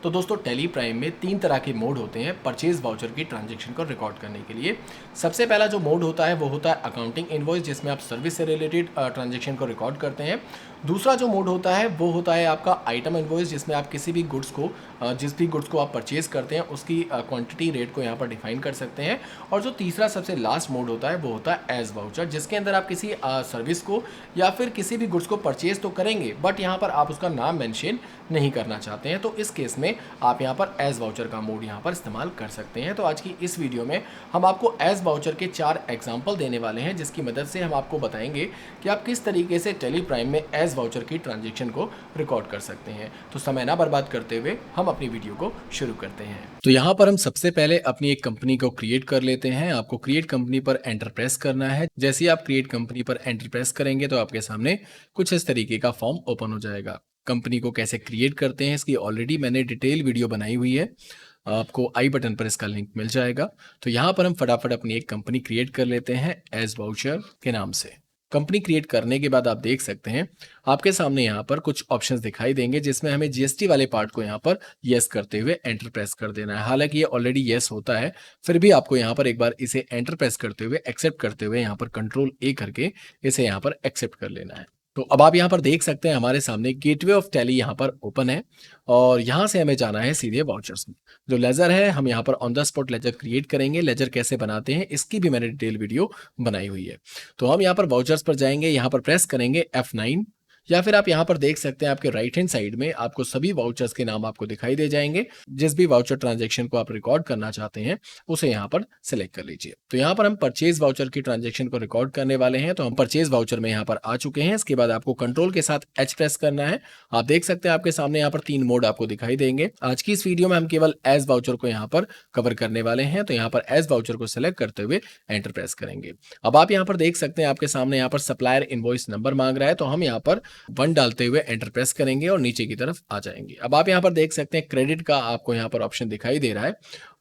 तो दोस्तों tally prime में 3 तरह के मोड होते हैं परचेज वाउचर की ट्रांजैक्शन को रिकॉर्ड करने के लिए। सबसे पहला जो मोड होता है वो होता है अकाउंटिंग इनवॉइस, जिसमें आप सर्विस से रिलेटेड ट्रांजैक्शन को रिकॉर्ड करते हैं। दूसरा जो मोड होता है वो होता है आपका आइटम इनवॉइस, जिसमें आप किसी भी गुड्स को जिस भी गुड्स को आप परचेज करते हैं उसकी क्वांटिटी रेट को यहाँ पर डिफाइन कर सकते हैं। और जो तीसरा सबसे लास्ट मोड होता है वो होता है एज वाउचर, जिसके अंदर आप किसी सर्विस को या फिर किसी भी गुड्स को परचेज तो करेंगे बट यहाँ पर आप उसका नाम मेंशन नहीं करना चाहते हैं, तो इस केस में आप यहाँ पर एज वाउचर का मोड यहाँ पर इस्तेमाल कर सकते हैं। तो आज की इस वीडियो में हम आपको एज वाउचर के 4 एग्जाम्पल देने वाले हैं, जिसकी मदद से हम आपको बताएंगे कि आप किस तरीके से टेली प्राइम में एज वाउचर की ट्रांजैक्शन को रिकॉर्ड कर सकते हैं। तो समय ना बर्बाद करते हुए हम अपनी वीडियो को शुरू करते हैं। तो यहाँ पर हम सबसे पहले अपनी एक कंपनी को क्रिएट कर लेते हैं। आपको क्रिएट कंपनी पर एंटर प्रेस करना है। जैसे ही आप क्रिएट कंपनी पर एंटर प्रेस करेंगे तो आपके सामने कुछ इस तरीके का फॉर्म ओपन हो जाएगा। कंपनी को कैसे क्रिएट करते हैं इसकी ऑलरेडी मैंने डिटेल वीडियो बनाई हुई है, आपको आई बटन पर इसका लिंक मिल जाएगा। तो यहाँ पर हम फटाफट अपनी एक कंपनी क्रिएट कर लेते हैं एज वाउचर के नाम से। कंपनी क्रिएट करने के बाद आप देख सकते हैं आपके सामने यहाँ पर कुछ ऑप्शंस दिखाई देंगे, जिसमें हमें जीएसटी वाले पार्ट को यहाँ पर यस करते हुए एंटर प्रेस कर देना है। हालांकि ये ऑलरेडी यस होता है, फिर भी आपको यहाँ पर एक बार इसे एंटर प्रेस करते हुए एक्सेप्ट करते हुए यहाँ पर कंट्रोल ए करके इसे यहाँ पर एक्सेप्ट कर लेना है। तो अब आप यहाँ पर देख सकते हैं हमारे सामने गेटवे ऑफ टैली यहाँ पर ओपन है और यहाँ से हमें जाना है सीधे वाउचर्स में। जो लेजर है हम यहाँ पर on the spot laser create करेंगे। लेजर कैसे बनाते हैं इसकी भी मैंने डिटेल वीडियो बनाई हुई है। तो हम यहाँ पर वाउचर्स पर जाएंगे, यहाँ पर प्रेस करेंगे F9, या फिर आप यहाँ पर देख सकते हैं आपके राइट हैंड साइड में आपको सभी वाउचर्स के नाम आपको दिखाई दे जाएंगे। जिस भी वाउचर ट्रांजैक्शन को आप रिकॉर्ड करना चाहते हैं उसे यहाँ पर सिलेक्ट कर लीजिए। तो यहाँ पर हम परचेज वाउचर की ट्रांजैक्शन को रिकॉर्ड करने वाले हैं, तो हम परचेज वाउचर में यहाँ पर आ चुके हैं। इसके बाद आपको कंट्रोल के साथ H प्रेस करना है। आप देख सकते हैं आपके सामने यहाँ पर 3 मोड आपको दिखाई देंगे। आज की इस वीडियो में हम केवल एज वाउचर को यहाँ पर कवर करने वाले हैं, तो यहाँ पर एज वाउचर को सिलेक्ट करते हुए एंटर प्रेस करेंगे। अब आप यहाँ पर देख सकते हैं आपके सामने यहाँ पर सप्लायर इनवॉइस नंबर मांग रहा है, तो हम यहाँ पर 1 डालते हुए एंटर प्रेस करेंगे और नीचे की तरफ आ जाएंगे। अब आप यहाँ पर देख सकते हैं क्रेडिट का आपको यहाँ पर ऑप्शन दिखाई दे रहा है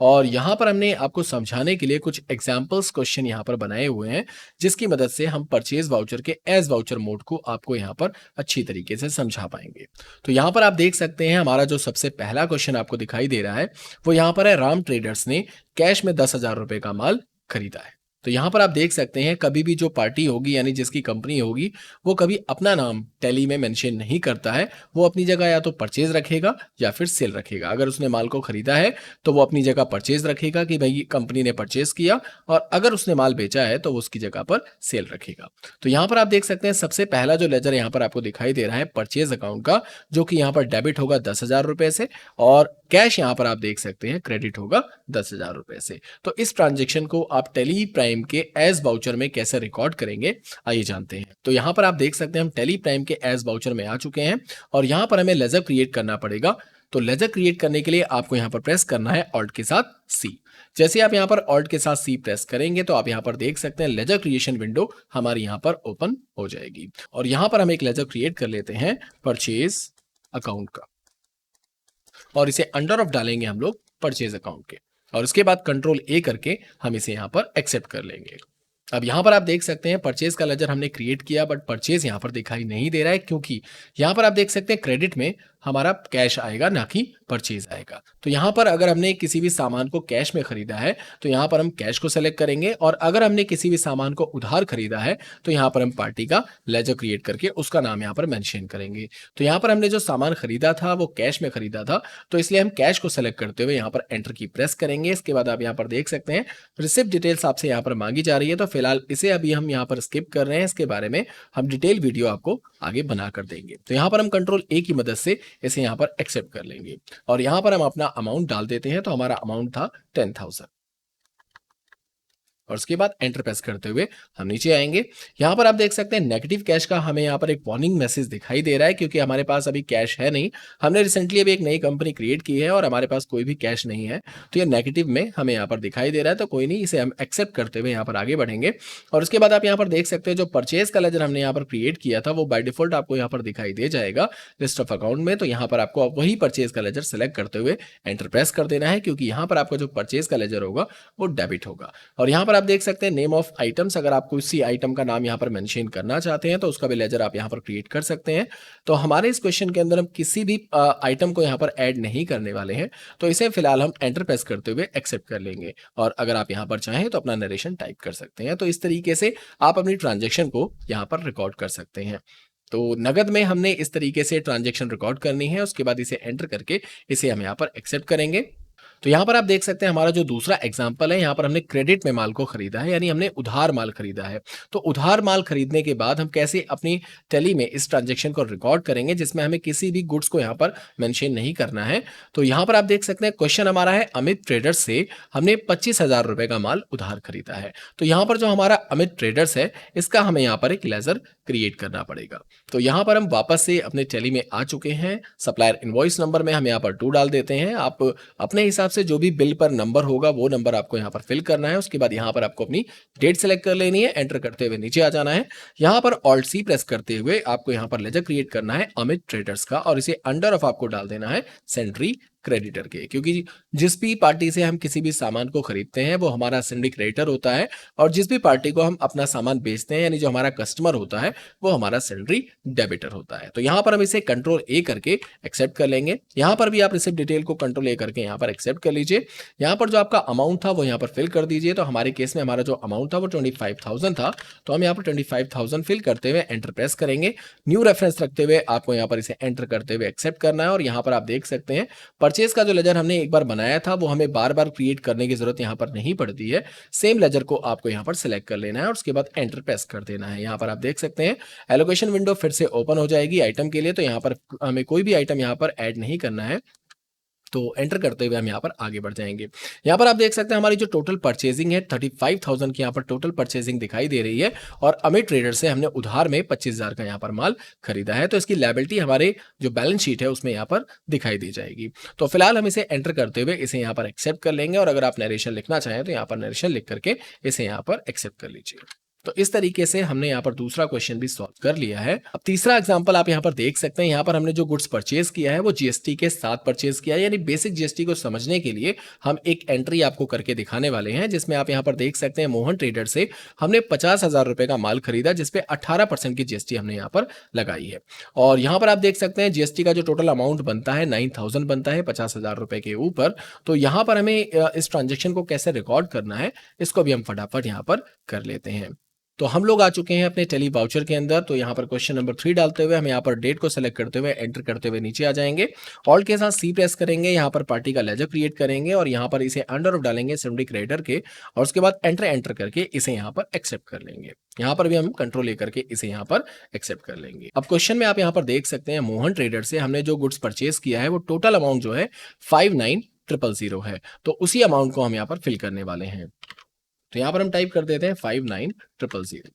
और यहाँ पर हमने आपको समझाने के लिए कुछ एग्जाम्पल्स क्वेश्चन यहाँ पर बनाए हुए हैं, जिसकी मदद से हम परचेज वाउचर के एज वाउचर मोड को आपको यहाँ पर अच्छी तरीके से समझा पाएंगे। तो यहाँ पर आप देख सकते हैं हमारा जो सबसे पहला क्वेश्चन आपको दिखाई दे रहा है वो यहाँ पर है, राम ट्रेडर्स ने कैश में 10,000 रुपए का माल खरीदा है। तो यहाँ पर आप देख सकते हैं कभी भी जो पार्टी होगी यानी जिसकी कंपनी होगी वो कभी अपना नाम टैली में मेंशन नहीं करता है। वो अपनी जगह या तो परचेज रखेगा या फिर सेल रखेगा। अगर उसने माल को खरीदा है तो वो अपनी जगह परचेज रखेगा कि भाई कंपनी ने परचेज किया, और अगर उसने माल बेचा है तो वो उसकी जगह पर सेल रखेगा। तो यहाँ पर आप देख सकते हैं सबसे पहला जो लेजर यहाँ पर आपको दिखाई दे रहा है परचेज अकाउंट का, जो कि यहाँ पर डेबिट होगा 10,000 रुपए से और कैश यहाँ पर आप देख सकते हैं क्रेडिट होगा 10,000 रुपए से। तो इस ट्रांजेक्शन को आप टेली प्राइम के एज वाउचर में कैसे रिकॉर्ड करेंगे आइए जानते हैं। तो यहाँ पर आप देख सकते हैं हम टेली प्राइम के एज वाउचर में आ चुके हैं और यहाँ पर हमें लेजर क्रिएट करना पड़ेगा। तो लेजर क्रिएट करने के लिए आपको यहाँ पर प्रेस करना है ऑल्ट के साथ C। जैसे आप यहाँ पर ऑल्ट के साथ C प्रेस करेंगे तो आप यहाँ पर देख सकते हैं लेजर क्रिएशन विंडो हमारी यहाँ पर ओपन हो जाएगी और यहाँ पर हम एक लेजर क्रिएट कर लेते हैं परचेज अकाउंट का और इसे अंडर ऑफ डालेंगे हम लोग परचेज अकाउंट के, और इसके बाद कंट्रोल ए करके हम इसे यहाँ पर एक्सेप्ट कर लेंगे। अब यहाँ पर आप देख सकते हैं परचेज का लेजर हमने क्रिएट किया बट परचेज यहाँ पर दिखाई नहीं दे रहा है, क्योंकि यहाँ पर आप देख सकते हैं क्रेडिट में हमारा कैश आएगा ना कि परचेज आएगा। तो यहाँ पर अगर हमने किसी भी सामान को कैश में खरीदा है तो यहाँ पर हम कैश को सेलेक्ट करेंगे, और अगर हमने किसी भी सामान को उधार खरीदा है तो यहाँ पर हम पार्टी का लेजर क्रिएट करके उसका नाम यहाँ पर मेंशन करेंगे। तो यहाँ पर हमने जो सामान खरीदा था वो कैश में खरीदा था, तो इसलिए हम कैश को सेलेक्ट करते हुए यहाँ पर एंटर की प्रेस करेंगे। इसके बाद आप यहाँ पर देख सकते हैं रिसिप्ट डिटेल्स आपसे यहाँ पर मांगी जा रही है, तो फिलहाल इसे अभी हम यहाँ पर स्किप कर रहे हैं। इसके बारे में हम डिटेल वीडियो आपको आगे बना कर देंगे। तो यहाँ पर हम कंट्रोल ए की मदद से इसे यहाँ पर एक्सेप्ट कर लेंगे और यहाँ पर हम अपना अमाउंट डाल देते हैं। तो हमारा अमाउंट था 10,000 और उसके बाद एंटर प्रेस करते हुए हम नीचे आएंगे। यहाँ पर आप देख सकते हैं नेगेटिव कैश का हमें यहाँ पर एक वार्निंग मैसेज दिखाई दे रहा है, क्योंकि हमारे पास अभी कैश है नहीं। हमने रिसेंटली अभी एक नई कंपनी क्रिएट की है और हमारे पास कोई भी कैश नहीं है, तो ये नेगेटिव में हमें यहाँ पर दिखाई दे रहा है। तो कोई नहीं, इसे हम एक्सेप्ट करते हुए यहाँ पर आगे बढ़ेंगे। और उसके बाद आप यहाँ पर देख सकते हैं जो परचेज का लेजर हमने यहाँ पर क्रिएट किया था वो बाय डिफॉल्ट आपको यहाँ पर दिखाई दे जाएगा लिस्ट ऑफ अकाउंट में। तो यहाँ पर आपको वही परचेज का लेजर सेलेक्ट करते हुए एंटर प्रेस कर देना है, क्योंकि यहाँ पर आपका जो परचेज का लेजर होगा वो डेबिट होगा। और यहाँ पर पर आप देख सकते हैं नेम ऑफ आइटम्स, अगर आप किसी आइटम का नाम यहाँ पर मेंशन करना चाहते हैं तो उसका भी लेजर आप यहाँ पर क्रिएट कर सकते हैं। तो हमारे इस क्वेश्चन के अंदर हम किसी भी आइटम को यहाँ पर ऐड नहीं करने वाले हैं, तो इसे फिलहाल हम एंटर प्रेस करते हुए एक्सेप्ट कर लेंगे। और अगर आप यहाँ पर चाहें तो अपना नरेशन टाइप कर सकते हैं। तो इस तरीके से आप अपनी ट्रांजेक्शन को यहाँ पर रिकॉर्ड कर सकते हैं। तो नगद में हमने इस तरीके से ट्रांजेक्शन रिकॉर्ड करनी है, उसके बाद इसे एंटर करके इसे हम यहाँ पर एक्सेप्ट करेंगे। तो यहाँ पर आप देख सकते हैं हमारा जो दूसरा एग्जाम्पल है, यहाँ पर हमने क्रेडिट में माल को खरीदा है, यानी हमने उधार माल खरीदा है। तो उधार माल खरीदने के बाद हम कैसे अपनी टैली में इस ट्रांजेक्शन को रिकॉर्ड करेंगे जिसमें हमें किसी भी गुड्स को यहाँ पर मेंशन नहीं करना है। तो यहाँ पर आप देख सकते हैं क्वेश्चन हमारा है अमित ट्रेडर्स से हमने 25,000 रुपए का माल उधार खरीदा है। तो यहाँ पर जो हमारा अमित ट्रेडर्स है इसका हमें यहाँ पर एक लेजर क्रिएट करना पड़ेगा। तो यहाँ पर हम वापस से अपने टैली में आ चुके हैं। सप्लायर इनवॉइस नंबर में हम यहाँ पर 2 डाल देते हैं। आप अपने हिसाब से जो भी बिल पर नंबर होगा वो नंबर आपको यहाँ पर फिल करना है। उसके बाद यहाँ पर आपको अपनी डेट सेलेक्ट कर लेनी है, एंटर करते हुए नीचे आ जाना है। यहाँ पर ऑल्ट सी प्रेस करते हुए आपको यहाँ पर लेजर क्रिएट करना है अमित ट्रेडर्स का, और इसे अंडर ऑफ आपको डाल देना है सेंट्री क्रेडिटर के, क्योंकि जिस भी पार्टी से हम किसी भी सामान को खरीदते हैं वो हमारा सेंट्री क्रेडिटर होता है, और जिस भी पार्टी को हम अपना सामान बेचते हैं यानी जो हमारा कस्टमर होता है वो हमारा सेंट्री डेबिटर होता है। तो यहाँ पर हम इसे कंट्रोल ए करके एक्सेप्ट कर लेंगे। यहाँ पर भी आप रिसिप्ट डिटेल को कंट्रोल ए करके यहाँ पर एक्सेप्ट कर लीजिए। यहाँ पर जो आपका अमाउंट था वो यहाँ पर फिल कर दीजिए। तो हमारे केस में हमारा जो अमाउंट था वो 25,000 था, तो हम यहाँ पर 25,000 फिल करते हुए एंटर प्रेस करेंगे। न्यू रेफरेंस रखते हुए आपको यहाँ पर इसे एंटर करते हुए एक्सेप्ट करना है। और यहाँ पर आप देख सकते हैं परचेज का जो लेजर हमने एक बार बनाया था वो हमें बार बार क्रिएट करने की जरूरत यहाँ पर नहीं पड़ती है। सेम लेजर को आपको यहाँ पर सिलेक्ट कर लेना है और उसके बाद एंटर प्रेस कर देना है। यहाँ पर आप देख सकते हैं एलोकेशन विंडो फिर से ओपन हो जाएगी आइटम के लिए। तो यहाँ पर हमें कोई भी आइटम यहाँ पर ऐड नहीं करना है, तो एंटर करते हुए हम यहाँ पर आगे बढ़ जाएंगे। यहाँ पर आप देख सकते हैं हमारी जो टोटल परचेजिंग है 35,000 की यहाँ पर टोटल परचेजिंग दिखाई दे रही है, और अमित ट्रेडर से हमने उधार में 25,000 का यहाँ पर माल खरीदा है। तो इसकी लायबिलिटी हमारे जो बैलेंस शीट है उसमें यहाँ पर दिखाई दी जाएगी। तो फिलहाल हम इसे एंटर करते हुए इसे यहाँ पर एक्सेप्ट कर लेंगे, और अगर आप नरेशन लिखना चाहें तो यहाँ पर नरेशन लिख करके इसे यहाँ पर एक्सेप्ट कर लीजिए। तो इस तरीके से हमने यहाँ पर दूसरा क्वेश्चन भी सॉल्व कर लिया है। अब तीसरा एग्जांपल आप यहाँ पर देख सकते हैं। यहाँ पर हमने जो गुड्स परचेज किया है वो जीएसटी के साथ परचेज किया है, यानी बेसिक जीएसटी को समझने के लिए हम एक एंट्री आपको करके दिखाने वाले हैं, जिसमें आप यहाँ पर देख सकते हैं मोहन ट्रेडर से हमने 50,000 रुपए का माल खरीदा जिसपे 18% की जीएसटी हमने यहाँ पर लगाई है। और यहाँ पर आप देख सकते हैं जीएसटी का जो टोटल अमाउंट बनता है 9,000 बनता है 50,000 रुपए के ऊपर। तो यहाँ पर हमें इस ट्रांजेक्शन को कैसे रिकॉर्ड करना है इसको भी हम फटाफट यहाँ पर कर लेते हैं। तो हम लोग आ चुके हैं अपने टेली वाउचर के अंदर। तो यहाँ पर क्वेश्चन नंबर 3 डालते हुए हम यहाँ पर डेट को सेलेक्ट करते हुए एंटर करते हुए नीचे आ जाएंगे। ऑल्ट के साथ सी प्रेस करेंगे, यहाँ पर पार्टी का लेजर क्रिएट करेंगे और यहाँ पर इसे अंडर ऑफ डालेंगे सेंट्री क्रेडिटर के, और उसके बाद एंटर करके इसे यहाँ पर एक्सेप्ट कर लेंगे। यहाँ पर भी हम कंट्रोल ए करके इसे यहाँ पर एक्सेप्ट कर लेंगे। अब क्वेश्चन में आप यहाँ पर देख सकते हैं मोहन ट्रेडर से हमने जो गुड्स परचेज किया है वो टोटल अमाउंट जो है 59,000 है। तो उसी अमाउंट को हम यहाँ पर फिल करने वाले हैं। तो यहाँ पर हम टाइप कर देते हैं 59,000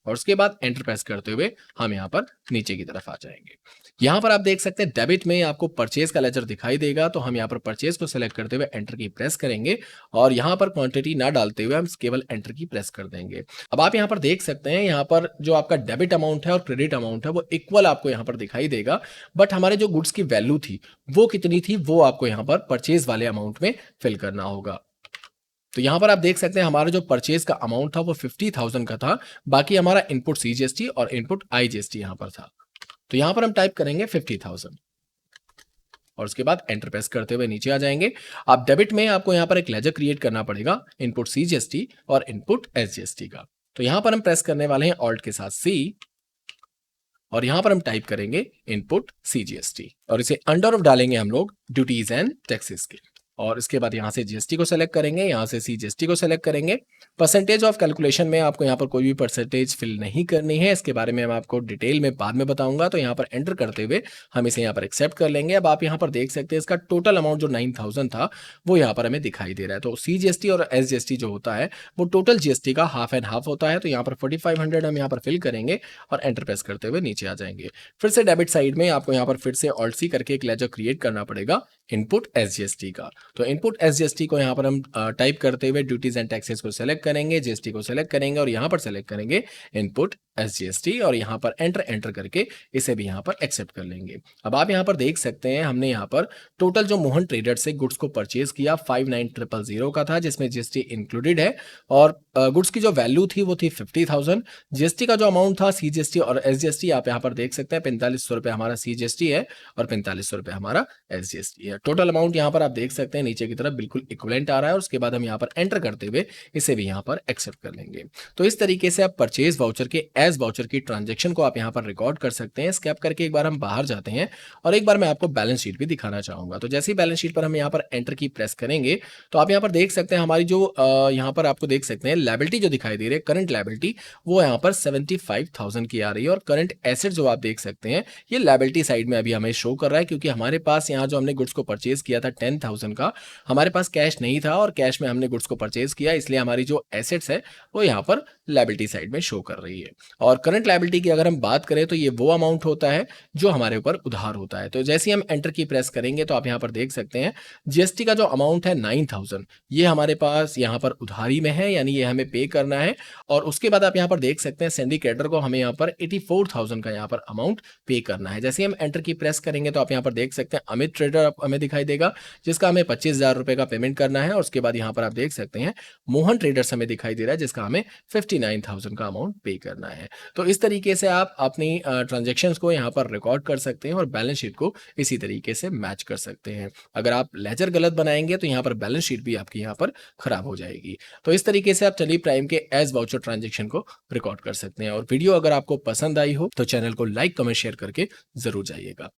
और उसके बाद एंटर प्रेस करते हुए हम यहाँ पर नीचे की तरफ आ जाएंगे। यहाँ पर आप देख सकते हैं डेबिट में आपको परचेज का लेजर दिखाई देगा। तो हम यहाँ पर परचेज को सिलेक्ट करते हुए एंटर की प्रेस करेंगे और यहाँ पर क्वांटिटी ना डालते हुए हम केवल एंटर की प्रेस कर देंगे। अब आप यहाँ पर देख सकते हैं यहाँ पर जो आपका डेबिट अमाउंट है और क्रेडिट अमाउंट है वो इक्वल आपको यहाँ पर दिखाई देगा, बट हमारे जो गुड्स की वैल्यू थी वो कितनी थी वो आपको यहाँ पर परचेज वाले अमाउंट में फिल करना होगा। तो यहाँ पर आप देख सकते हैं हमारा जो परचेज का अमाउंट था वो 50,000 का था, बाकी हमारा इनपुट सीजीएसटी और इनपुट आईजीएसटी यहाँ पर था। तो यहाँ पर हम टाइप करेंगे 50,000 और उसके बाद एंटर प्रेस करते हुए नीचे आ जाएंगे। आप डेबिट में आपको यहाँ पर एक लेजर क्रिएट करना पड़ेगा इनपुट सीजीएसटी और इनपुट एसजीएसटी का। तो यहाँ पर हम प्रेस करने वाले हैं ऑल्ट के साथ सी और यहाँ पर हम टाइप करेंगे इनपुट सीजीएसटी और इसे अंडर ऑफ डालेंगे हम लोग ड्यूटीज एंड टैक्सेस के, और इसके बाद यहाँ से जीएसटी को सेलेक्ट करेंगे, यहाँ से सीजीएसटी को सेलेक्ट करेंगे। परसेंटेज ऑफ कैलकुलेशन में आपको यहाँ पर कोई भी परसेंटेज फिल नहीं करनी है, इसके बारे में मैं आपको डिटेल में बाद में बताऊंगा। तो यहाँ पर एंटर करते हुए हम इसे यहाँ पर एक्सेप्ट कर लेंगे। अब आप यहाँ पर देख सकते हैं इसका टोटल अमाउंट जो 9,000 था वो यहाँ पर हमें दिखाई दे रहा है। तो सीजीएसटी और एसजीएसटी जो होता है वो टोटल जीएसटी का हाफ एंड हाफ होता है। तो यहाँ पर 4500 हम यहाँ पर फिल करेंगे और एंटर प्रेस करते हुए नीचे आ जाएंगे। फिर से डेबिट साइड में आपको यहाँ पर फिर से ऑल्ट सी करके एक लेजर क्रिएट करना पड़ेगा इनपुट एसजीएसटी का। तो इनपुट एसजीएसटी को यहाँ पर हम टाइप करते हुए ड्यूटीज एंड टैक्सेस को सेलेक्ट करेंगे, जीएसटी को सेलेक्ट करेंगे और यहाँ पर सेलेक्ट करेंगे इनपुट SGST और यहाँ पर एंटर करके इसे भी यहाँ पर एक्सेप्ट कर लेंगे। अब आप यहाँ पर देख सकते हैं हमने यहाँ पर टोटल जो मोहन ट्रेडर्स से गुड्स को परचेज किया 59,000 का था, जिसमें GST इंक्लूडेड है और गुड्स की जो वैल्यू थी वो थी 50,000। GST का जो अमाउंट था CGST और SGST आप यहाँ पर देख सकते हैं 4500 रुपये हमारा CGST है और 4500 रुपये हमारा SGST है। टोटल अमाउंट यहाँ पर आप देख सकते हैं नीचे की तरफ बिल्कुल इक्विवेलेंट आ रहा है और उसके बाद हम यहाँ पर एंटर करते हुए इसे भी यहाँ पर एक्सेप्ट कर लेंगे। तो इस तरीके से आप परचेज वाउचर के एज वाउचर की ट्रांजेक्शन को आप यहाँ पर रिकॉर्ड कर सकते हैं। स्कैप करके एक बार हम बाहर जाते हैं और एक बार मैं आपको बैलेंस शीट भी दिखाना चाहूंगा। तो जैसे ही बैलेंस शीट पर हम यहाँ पर एंटर की प्रेस करेंगे तो आप यहाँ पर देख सकते हैं हमारी जो यहाँ पर आपको देख सकते हैं लायबिलिटी जो दिखाई दे रही है, करंट लायबिलिटी, वो यहाँ पर 75,000 की आ रही है और करंट एसेट जो आप देख सकते हैं ये लायबिलिटी साइड में अभी हमें शो कर रहा है, क्योंकि हमारे पास यहाँ जो हमने गुड्स को परचेज किया था 10,000 का, हमारे पास कैश नहीं था और कैश में हमने गुड्स को परचेज किया, इसलिए हमारी जो एसेट्स है वो यहाँ पर लायबिलिटी साइड में शो कर रही है। और करंट लायबिलिटी की अगर हम बात करें तो ये वो अमाउंट होता है जो हमारे ऊपर उधार होता है। तो जैसे ही हम एंटर की प्रेस करेंगे तो आप यहाँ पर देख सकते हैं GST का जो अमाउंट है 9,000 ये हमारे पास यहाँ पर उधारी में है, यानी ये हमें पे करना है। और उसके बाद आप यहाँ पर देख सकते हैं सैंडी क्रेडिटर को हमें यहाँ पर 84,000 का यहाँ पर अमाउंट पे करना है। जैसे ही हम एंटर की प्रेस करेंगे तो आप यहाँ पर देख सकते हैं अमित ट्रेडर हमें दिखाई देगा, जिसका हमें 25,000 रुपए का पेमेंट करना है। और उसके बाद यहाँ पर आप देख सकते हैं मोहन ट्रेडर्स हमें दिखाई दे रहा है, जिसका हमें 59,000 का अमाउंट पे करना है। तो इस तरीके से आप अपनी ट्रांजेक्शन्स को यहाँ पर रिकॉर्ड कर सकते हैं और बैलेंस शीट को इसी तरीके से मैच कर सकते हैं। अगर आप लेजर गलत बनाएंगे तो यहाँ पर बैलेंस शीट भी आपकी यहाँ पर खराब हो जाएगी। तो इस तरीके से आप टेली प्राइम के एज वाउचर ट्रांजेक्शन को रिकॉर्ड कर सकते हैं। और वीडियो अगर आपको पसंद आई हो तो चैनल को लाइक कमेंट शेयर करके जरूर जाइएगा।